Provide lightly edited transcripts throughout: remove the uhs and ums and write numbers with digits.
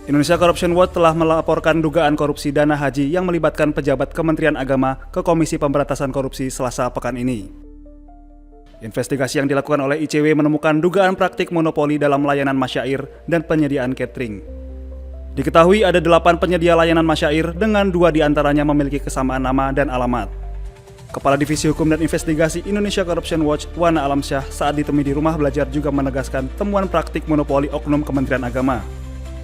Indonesia Corruption Watch telah melaporkan dugaan korupsi dana haji yang melibatkan pejabat Kementerian Agama ke Komisi Pemberantasan Korupsi Selasa pekan ini. Investigasi yang dilakukan oleh ICW menemukan dugaan praktik monopoli dalam layanan masyair dan penyediaan catering. Diketahui ada 8 penyedia layanan masyair dengan 2 diantaranya memiliki kesamaan nama dan alamat. Kepala Divisi Hukum dan Investigasi Indonesia Corruption Watch, Wana Alamsyah, saat ditemui di rumah belajar juga menegaskan temuan praktik monopoli oknum Kementerian Agama.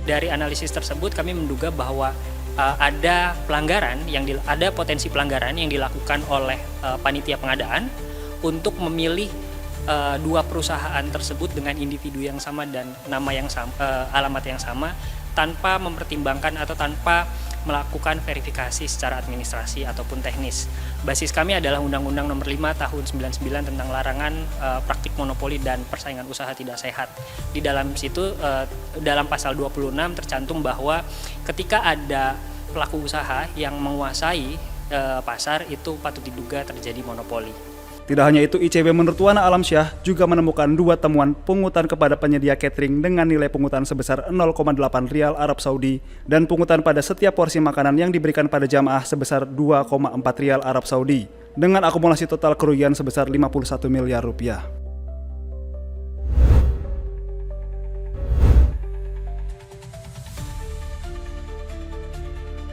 Dari analisis tersebut kami menduga bahwa ada potensi pelanggaran yang dilakukan oleh panitia pengadaan untuk memilih 2 perusahaan tersebut dengan individu yang sama dan nama yang sama, alamat yang sama, tanpa mempertimbangkan atau tanpa melakukan verifikasi secara administrasi ataupun teknis. Basis kami adalah Undang-Undang Nomor 5 Tahun 99 tentang larangan praktik monopoli dan persaingan usaha tidak sehat. Di dalam situ, dalam pasal 26 tercantum bahwa ketika ada pelaku usaha yang menguasai pasar, itu patut diduga terjadi monopoli. Tidak hanya itu, ICW menurut Wana Alamsyah juga menemukan 2 temuan pungutan kepada penyedia catering dengan nilai pungutan sebesar 0,8 rial Arab Saudi dan pungutan pada setiap porsi makanan yang diberikan pada jamaah sebesar 2,4 rial Arab Saudi dengan akumulasi total kerugian sebesar 51 miliar rupiah.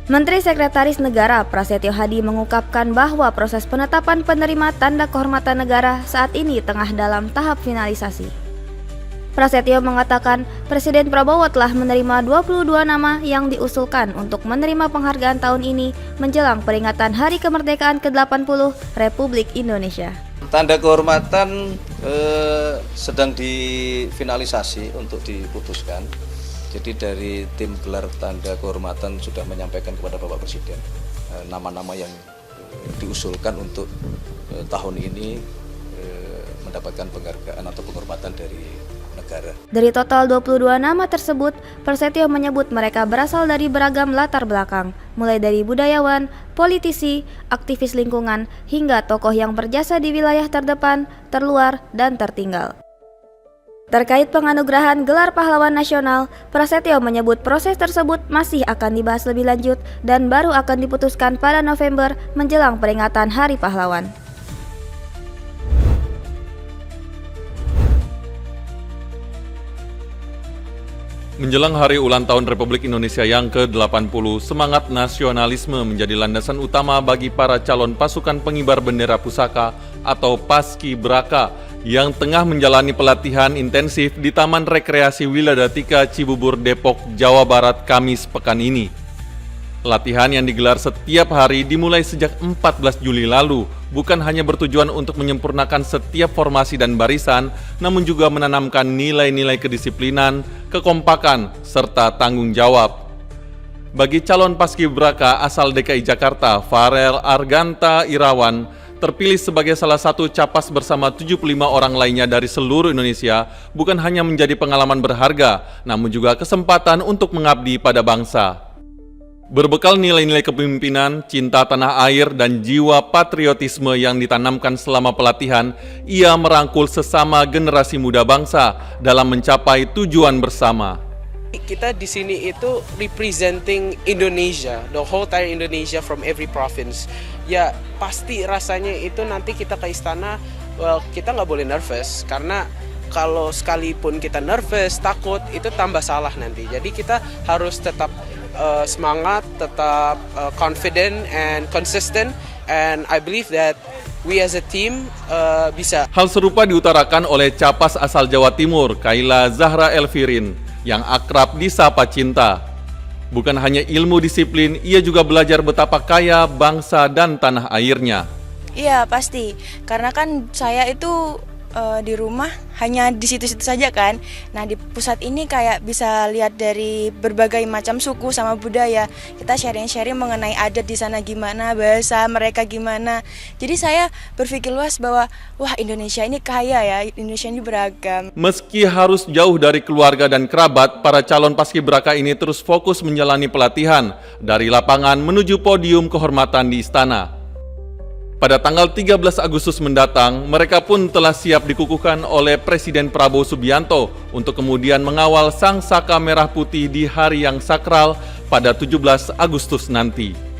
Menteri Sekretaris Negara Prasetyo Hadi mengungkapkan bahwa proses penetapan penerima tanda kehormatan negara saat ini tengah dalam tahap finalisasi. Prasetyo mengatakan Presiden Prabowo telah menerima 22 nama yang diusulkan untuk menerima penghargaan tahun ini menjelang peringatan Hari Kemerdekaan ke-80 Republik Indonesia. Tanda kehormatan sedang difinalisasi untuk diputuskan. Jadi dari tim gelar tanda kehormatan sudah menyampaikan kepada Bapak Presiden nama-nama yang diusulkan untuk tahun ini mendapatkan penghargaan atau penghormatan dari negara. Dari total 22 nama tersebut, Prasetyo menyebut mereka berasal dari beragam latar belakang, mulai dari budayawan, politisi, aktivis lingkungan, hingga tokoh yang berjasa di wilayah terdepan, terluar, dan tertinggal. Terkait penganugerahan gelar pahlawan nasional, Prasetyo menyebut proses tersebut masih akan dibahas lebih lanjut dan baru akan diputuskan pada November menjelang peringatan Hari Pahlawan. Menjelang hari ulang tahun Republik Indonesia yang ke-80, semangat nasionalisme menjadi landasan utama bagi para calon pasukan pengibar bendera pusaka atau Paski-Braka yang tengah menjalani pelatihan intensif di Taman Rekreasi Wiladatika Cibubur, Depok, Jawa Barat, Kamis pekan ini. Latihan yang digelar setiap hari dimulai sejak 14 Juli lalu, bukan hanya bertujuan untuk menyempurnakan setiap formasi dan barisan, namun juga menanamkan nilai-nilai kedisiplinan, kekompakan, serta tanggung jawab. Bagi calon Paski-Braka asal DKI Jakarta, Farel Arganta Irawan, terpilih sebagai salah satu capas bersama 75 orang lainnya dari seluruh Indonesia, bukan hanya menjadi pengalaman berharga, namun juga kesempatan untuk mengabdi pada bangsa. Berbekal nilai-nilai kepemimpinan, cinta tanah air, dan jiwa patriotisme yang ditanamkan selama pelatihan, ia merangkul sesama generasi muda bangsa dalam mencapai tujuan bersama. Kita di sini itu representing Indonesia, the whole entire Indonesia from every province. Ya pasti rasanya itu nanti kita ke istana, kita nggak boleh nervous karena kalau sekalipun kita nervous, takut itu tambah salah nanti. Jadi kita harus tetap semangat, tetap confident and consistent, and I believe that we as a team bisa. Hal serupa diutarakan oleh capas asal Jawa Timur, Kaila Zahra Elvirin, yang akrab disapa Cinta. Bukan hanya ilmu disiplin, ia juga belajar betapa kaya bangsa dan tanah airnya. Iya pasti, karena kan saya itu di rumah hanya di situ-situ saja kan. Nah di pusat ini kayak bisa lihat dari berbagai macam suku sama budaya. Kita sharing-sharing mengenai adat di sana gimana, bahasa mereka gimana. Jadi saya berpikir luas bahwa wah Indonesia ini kaya ya, Indonesia ini beragam. Meski harus jauh dari keluarga dan kerabat, para calon Paski-Braka ini terus fokus menjalani pelatihan dari lapangan menuju podium kehormatan di istana. Pada tanggal 13 Agustus mendatang, mereka pun telah siap dikukuhkan oleh Presiden Prabowo Subianto untuk kemudian mengawal Sang Saka Merah Putih di hari yang sakral pada 17 Agustus nanti.